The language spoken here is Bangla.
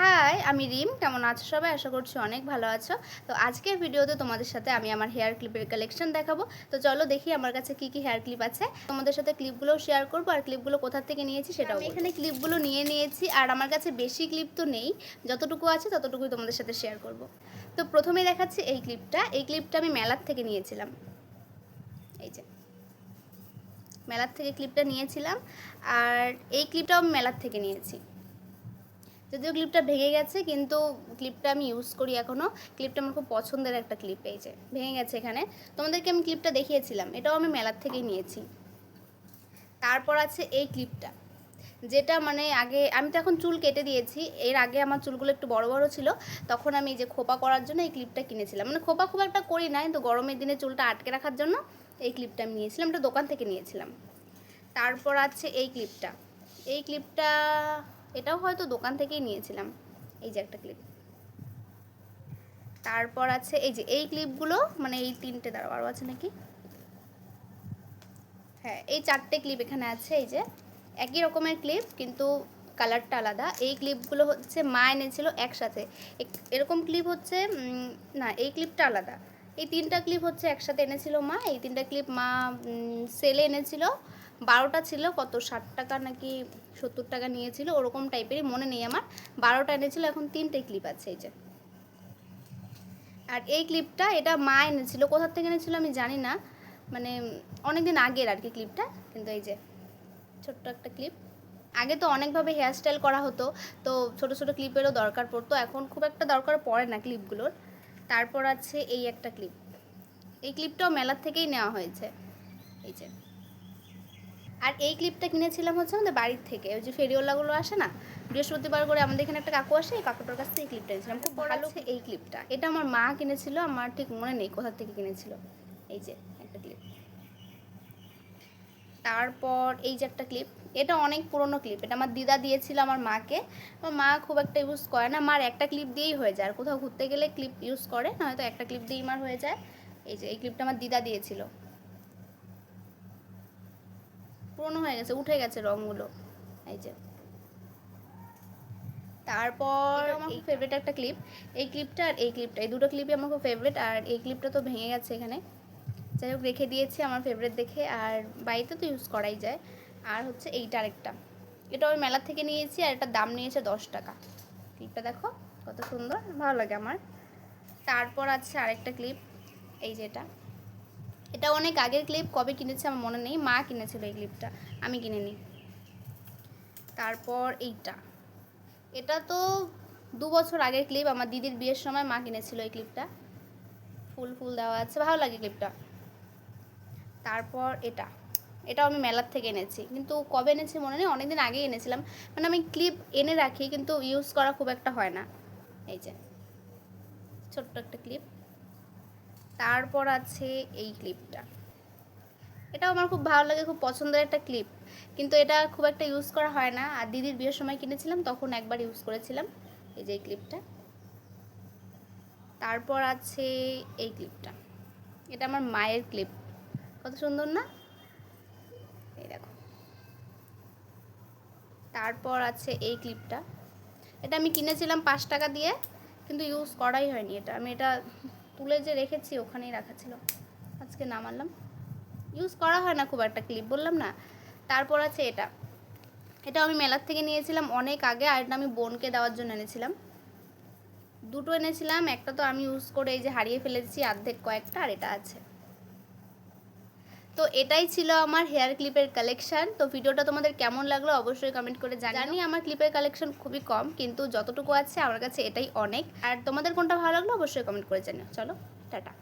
হাই, আমি রিম। কেমন আছো সবাই? আশা করছি অনেক ভালো আছো। তো আজকের ভিডিওতে তোমাদের সাথে আমি আমার হেয়ার ক্লিপের কালেকশন দেখাবো। তো চলো দেখি আমার কাছে কি কি হেয়ার ক্লিপ আছে। তোমাদের সাথে ক্লিপগুলোও শেয়ার করবো আর ক্লিপগুলো কোথা থেকে নিয়েছি সেটাও। আমি এখানে ক্লিপগুলো নিয়ে নিয়েছি আর আমার কাছে বেশি ক্লিপ তো নেই, যতটুকু আছে ততটুকুই তোমাদের সাথে শেয়ার করব। তো প্রথমে দেখাচ্ছি এই ক্লিপটা আমি মেলার থেকে নিয়েছিলাম। এই যে মেলার থেকে ক্লিপটা নিয়েছিলাম আর এই ক্লিপটাও আমি মেলার থেকে নিয়েছি। যদিও ক্লিপটা ভেঙে গেছে কিন্তু ক্লিপটা আমি ইউজ করি এখনও। ক্লিপটা আমার খুব পছন্দের একটা ক্লিপ। এই যে ভেঙে গেছে এখানে, তোমাদেরকে আমি ক্লিপটা দেখিয়েছিলাম, এটাও আমি মেলার থেকেই নিয়েছি। তারপর আছে এই ক্লিপটা, যেটা মানে আগে আমি তো এখন চুল কেটে দিয়েছি, এর আগে আমার চুলগুলো একটু বড় বড় ছিল, তখন আমি এই যে খোপা করার জন্য এই ক্লিপটা কিনেছিলাম। মানে খোপা খুব একটা করি না, কিন্তু গরমের দিনে চুলটা আটকে রাখার জন্য এই ক্লিপটা আমি নিয়েছিলাম, এটা দোকান থেকে নিয়েছিলাম। তারপর আছে এই ক্লিপটা এটাও হয়তো দোকান থেকেই নিয়েছিলাম। এই যে একটা ক্লিপ। তারপর আছে এই যে এই ক্লিপগুলো, মানে এই তিনটে, দাঁড়াও আরও আছে নাকি, হ্যাঁ এই চারটে ক্লিপ এখানে আছে। এই যে একই রকমের ক্লিপ কিন্তু কালারটা আলাদা। এই ক্লিপগুলো হচ্ছে মা এনেছিল একসাথে। এরকম ক্লিপ হচ্ছে না, এই ক্লিপটা আলাদা। এই তিনটা ক্লিপ হচ্ছে একসাথে এনেছিল মা। এই তিনটা ক্লিপ মা সেলে এনেছিল। 12টা ছিল, কত 60 টাকা নাকি 70 টাকা নিয়েছিল, ওরকম টাইপেরই, মনে নেই আমার। 12টা এনেছিল, এখন 3টে ক্লিপ আছে। এই যে আর এই ক্লিপটা এটা মা এনেছিল, কোথা থেকে এনেছিল আমি জানি না, মানে অনেক দিন আগের আর কি ক্লিপটা। কিন্তু এই যে ছোট্ট একটা ক্লিপ। আগে তো অনেকভাবে হেয়ারস্টাইল করা হতো, তো ছোট ছোট ক্লিপেরও দরকার পড়তো, এখন খুব একটা দরকার পড়ে না ক্লিপগুলোর। তারপর আছে এই একটা ক্লিপ, এই ক্লিপটাও মেলার থেকেই নেওয়া হয়েছে। এই যে আর এই ক্লিপটা কিনেছিলাম হচ্ছে আমাদের বাড়ির থেকে, ওই যে ফেরিওয়ালাগুলো আসে না, বৃহস্পতিবার করে আমাদের এখানে একটা কাকু আসে, এই কাকুটার কাছ থেকে এই ক্লিপটা নিয়েছিলাম, খুব ভালো। এই ক্লিপটা এটা আমার মা কিনেছিল, আমার ঠিক মনে নেই কোথা থেকে কিনেছিল। এই যে একটা ক্লিপ। তারপর এই যে একটা ক্লিপ, এটা অনেক পুরনো ক্লিপ, এটা আমার দিদা দিয়েছিল আমার মাকে। আমার মা খুব একটা ইউজ করে না, মার একটা ক্লিপ দিয়েই হয়ে যায়, আর কোথাও ঘুরতে গেলে ক্লিপ ইউজ করে, নয়তো একটা ক্লিপ দিয়েই মার হয়ে যায়। এই যে এই ক্লিপটা আমার দিদা দিয়েছিল, পুরনো হয়ে গেছে, উঠে গেছে রঙগুলো। এই যে তারপর আমার খুব ফেভারিট একটা ক্লিপ, এই ক্লিপটা আর এই ক্লিপটা, এই দুটো ক্লিপই আমার খুব ফেভারিট। আর এই ক্লিপটা তো ভেঙে গেছে এখানে, যাই হোক রেখে দিয়েছি আমার ফেভারিট দেখে, আর বাড়িতে তো ইউজ করাই যায়। আর হচ্ছে এইটা আরেকটা, এটা আমি মেলা থেকে নিয়েছি আর এটার দাম নিয়েছে 10 টাকা। ক্লিপটা দেখো কত সুন্দর, ভালো লাগে আমার। তারপর আছে আরেকটা ক্লিপ, এই যে এটা অনেক আগের ক্লিপ, কবে কিনেছে আমার মনে নেই, মা কিনেছিল এই ক্লিপটা, আমি কিনিনি। তারপর এটা তো 2 বছর আগের ক্লিপ, আমার দিদির বিয়ের সময় মা কিনেছিল এই ক্লিপটা, ফুল ফুল দেওয়া আছে, ভালো লাগে ক্লিপটা। তারপর এটাও আমি মেলার থেকে এনেছি, কিন্তু কবে এনেছি মনে নেই, অনেকদিন আগেই এনেছিলাম। মানে আমি ক্লিপ এনে রাখি কিন্তু ইউজ করা খুব একটা হয় না। এই যে ছোট্ট একটা ক্লিপ। তারপর আছে এই ক্লিপটা, এটাও আমার খুব ভালো লাগে, খুব পছন্দের একটা ক্লিপ, কিন্তু এটা খুব একটা ইউজ করা হয় না। আর দিদির বিয়ের সময় কিনেছিলাম, তখন একবার ইউজ করেছিলাম। এই যে এই ক্লিপটা। তারপর আছে এই ক্লিপটা, এটা আমার মায়ের ক্লিপ, কত সুন্দর না, এই দেখো। তারপর আছে এই ক্লিপটা, এটা আমি কিনেছিলাম 5 টাকা দিয়ে, কিন্তু ইউজ করাই হয়নি। আমি এটা তুলে যে রেখেছি, ওখানেই রাখা ছিল, আজকে নামালাম, ইউজ করা হয় না খুব একটা ক্লিপ, বললাম না। তারপর আছে এটাও আমি মেলার থেকে নিয়েছিলাম অনেক আগে, আর এটা আমি বোনকে দেওয়ার জন্য এনেছিলাম। দুটো এনেছিলাম, একটা তো আমি ইউজ করে এই যে হারিয়ে ফেলেছি অর্ধেক কয়েকটা, আর এটা আছে। তো এটাই ছিল আমার হেয়ার ক্লিপের কালেকশন। তো ভিডিওটা তোমাদের কেমন লাগলো অবশ্যই কমেন্ট করে জানি। আমার ক্লিপের কালেকশন খুবই কম, কিন্তু যতটুকু আছে আমার কাছে এটাই অনেক। আর তোমাদের কোনটা ভালো লাগলো অবশ্যই কমেন্ট করে জানিও। চলো টাটা।